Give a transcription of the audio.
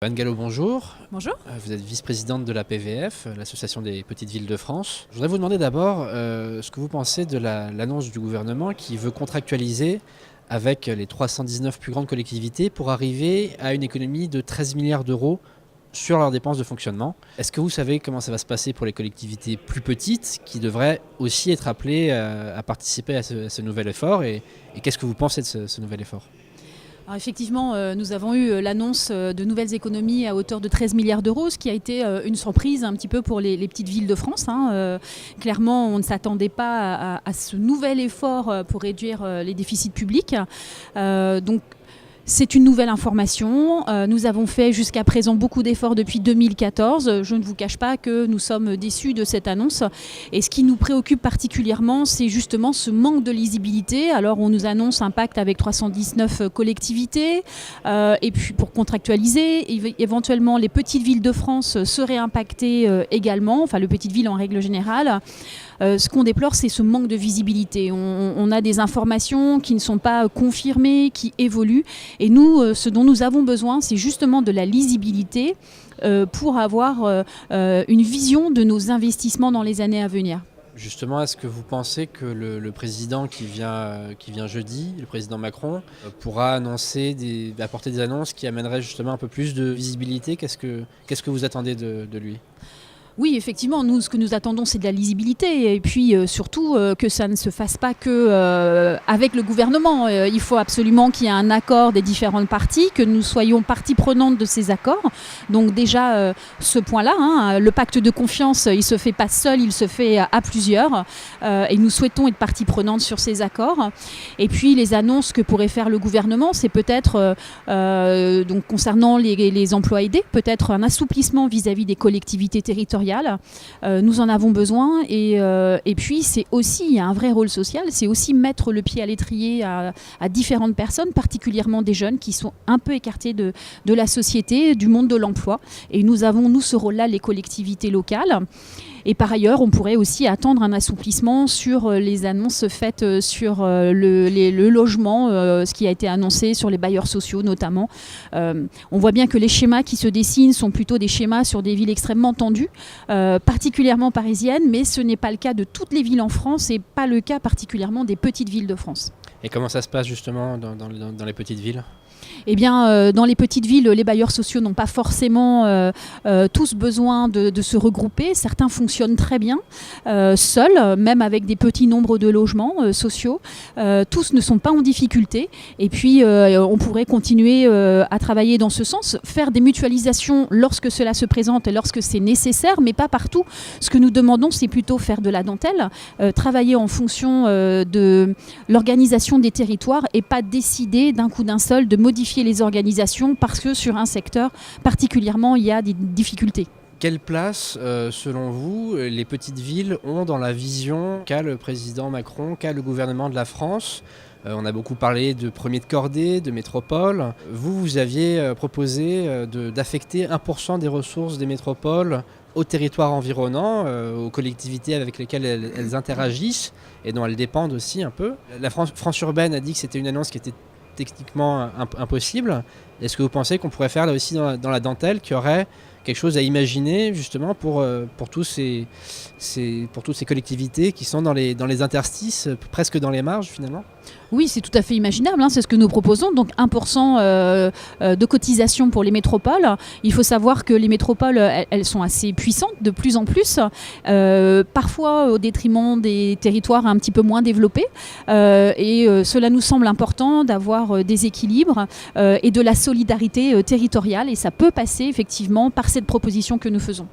Anne Gallo, bonjour. Bonjour. Vous êtes vice-présidente de la PVF, l'Association des petites villes de France. Je voudrais vous demander d'abord ce que vous pensez de l'annonce du gouvernement qui veut contractualiser avec les 319 plus grandes collectivités pour arriver à une économie de 13 milliards d'euros sur leurs dépenses de fonctionnement. Est-ce que vous savez comment ça va se passer pour les collectivités plus petites qui devraient aussi être appelées à participer à ce nouvel effort et qu'est-ce que vous pensez de ce nouvel effort ? Alors effectivement, nous avons eu l'annonce de nouvelles économies à hauteur de 13 milliards d'euros, ce qui a été une surprise un petit peu pour les petites villes de France. Clairement, on ne s'attendait pas à ce nouvel effort pour réduire les déficits publics. Donc, c'est une nouvelle information. Nous avons fait jusqu'à présent beaucoup d'efforts depuis 2014. Je ne vous cache pas que nous sommes déçus de cette annonce. Et ce qui nous préoccupe particulièrement, c'est justement ce manque de lisibilité. Alors, on nous annonce un pacte avec 319 collectivités. Et puis, pour contractualiser, éventuellement, les petites villes de France seraient impactées également. Enfin, les petites villes en règle générale. Ce qu'on déplore, c'est ce manque de visibilité. On a des informations qui ne sont pas confirmées, qui évoluent. Et nous, ce dont nous avons besoin, c'est justement de la lisibilité pour avoir une vision de nos investissements dans les années à venir. Justement, est-ce que vous pensez que le président qui vient jeudi, le président Macron, pourra apporter des annonces qui amèneraient justement un peu plus de visibilité ? Qu'est-ce que vous attendez de lui ? Oui, effectivement, nous, ce que nous attendons, c'est de la lisibilité et puis surtout que ça ne se fasse pas que avec le gouvernement. Il faut absolument qu'il y ait un accord des différentes parties, que nous soyons partie prenante de ces accords. Donc déjà, ce point-là, le pacte de confiance, il ne se fait pas seul, il se fait à plusieurs. Et nous souhaitons être partie prenante sur ces accords. Et puis, les annonces que pourrait faire le gouvernement, c'est peut-être, donc concernant les emplois aidés, peut-être un assouplissement vis-à-vis des collectivités territoriales. Nous en avons besoin et puis c'est aussi, il y a un vrai rôle social, c'est aussi mettre le pied à l'étrier à différentes personnes, particulièrement des jeunes qui sont un peu écartés de la société, du monde de l'emploi. Et nous avons, ce rôle-là, les collectivités locales. Et par ailleurs, on pourrait aussi attendre un assouplissement sur les annonces faites sur le logement, ce qui a été annoncé sur les bailleurs sociaux notamment. On voit bien que les schémas qui se dessinent sont plutôt des schémas sur des villes extrêmement tendues, particulièrement parisiennes, mais ce n'est pas le cas de toutes les villes en France et pas le cas particulièrement des petites villes de France. Et comment ça se passe justement dans les petites villes ? Eh bien, dans les petites villes, les bailleurs sociaux n'ont pas forcément tous besoin de se regrouper. Certains fonctionnent très bien, seuls, même avec des petits nombres de logements sociaux. Tous ne sont pas en difficulté. Et puis, on pourrait continuer à travailler dans ce sens, faire des mutualisations lorsque cela se présente et lorsque c'est nécessaire, mais pas partout. Ce que nous demandons, c'est plutôt faire de la dentelle, travailler en fonction de l'organisation des territoires et pas décider d'un coup d'un seul de modifier les organisations parce que sur un secteur particulièrement il y a des difficultés. Quelle place, selon vous, les petites villes ont dans la vision qu'a le président Macron, qu'a le gouvernement de la France ? On a beaucoup parlé de premier de cordée, de métropole. Vous aviez proposé d'affecter 1% des ressources des métropoles aux territoires environnants, aux collectivités avec lesquelles elles interagissent et dont elles dépendent aussi un peu. La France urbaine a dit que c'était une annonce qui était techniquement impossible. Est-ce que vous pensez qu'on pourrait faire là aussi dans la dentelle, qu'il y aurait quelque chose à imaginer justement pour toutes ces collectivités qui sont dans les interstices, presque dans les marges finalement ? Oui, c'est tout à fait imaginable, c'est ce que nous proposons. Donc 1% de cotisation pour les métropoles. Il faut savoir que les métropoles, elles sont assez puissantes de plus en plus, parfois au détriment des territoires un petit peu moins développés. Et cela nous semble important d'avoir des équilibres et de la solidarité territoriale. Et ça peut passer effectivement par cette proposition que nous faisons.